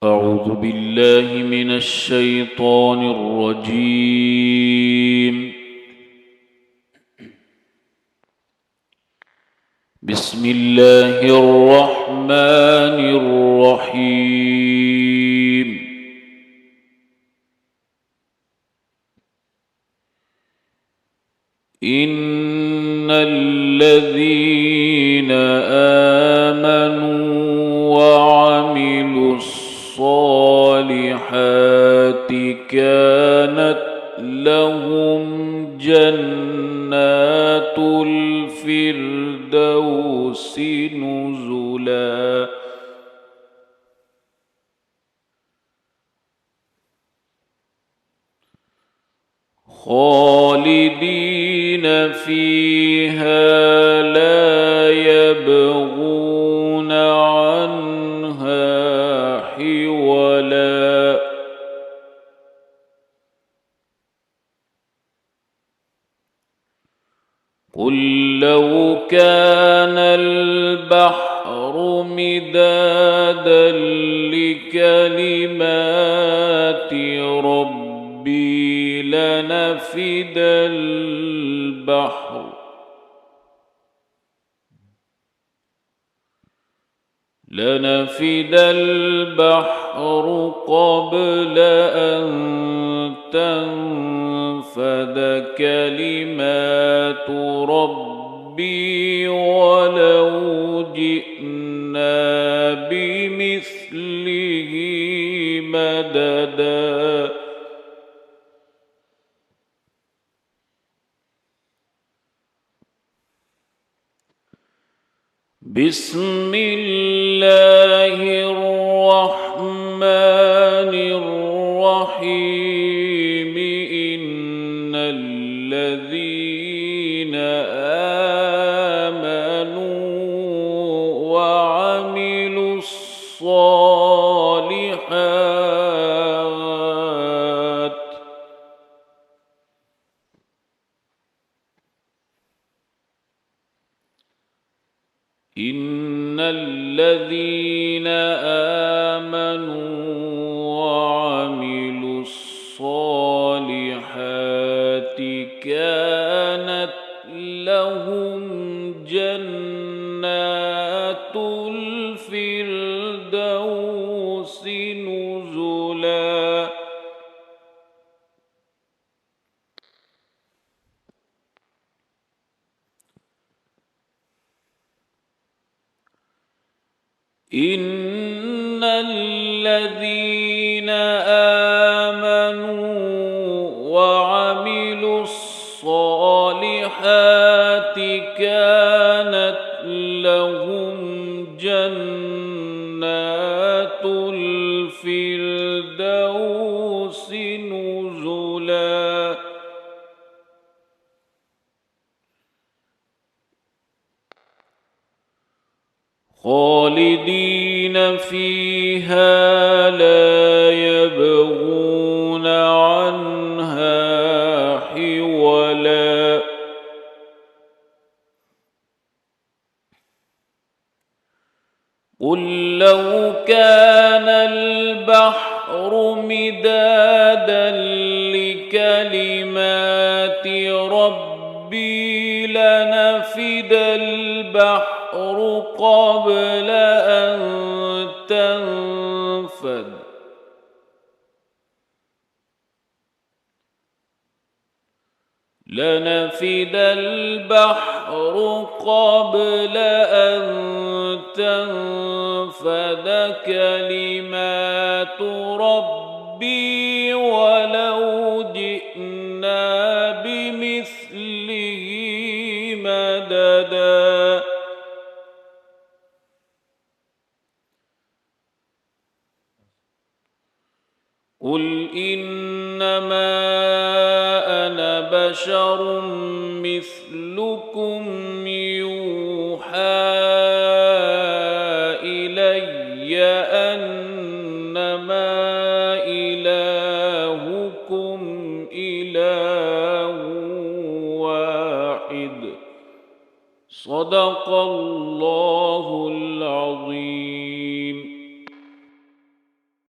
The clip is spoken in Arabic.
أعوذ بالله من الشيطان الرجيم. بسم الله الرحمن الرحيم. إن الذين آمنوا وعملوا الصالحات كانت لهم جنات الفردوس نزلا خالدين فيها لا يبغون عنها حولا قل لو كان البحر مدادا لكلمات ربي لنفد البحر قبل أن تنفد كلمات ربي ولو جئنا بمثله مددا بسم الله الرحمن الرحيم. إن الذين آمنوا وعملوا الصالحات إن الذين آمنوا وعملوا الصالحات كانت لهم جنات الفردوس نزلا إن الذين آمنوا وعملوا الصالحات كانت لهم جنات الفردوس نزلا خالدين فيها لا يبغون عنها حولا قل لو كان البحر مدادا لكلمات ربي لنفد البحر قبل أن تنفد كلمات ربي ولو جئنا بمثله مددا قل إنما أنا بشر مثلكم يوحى إلي أنما إلهكم إله واحد صدق الله العظيم.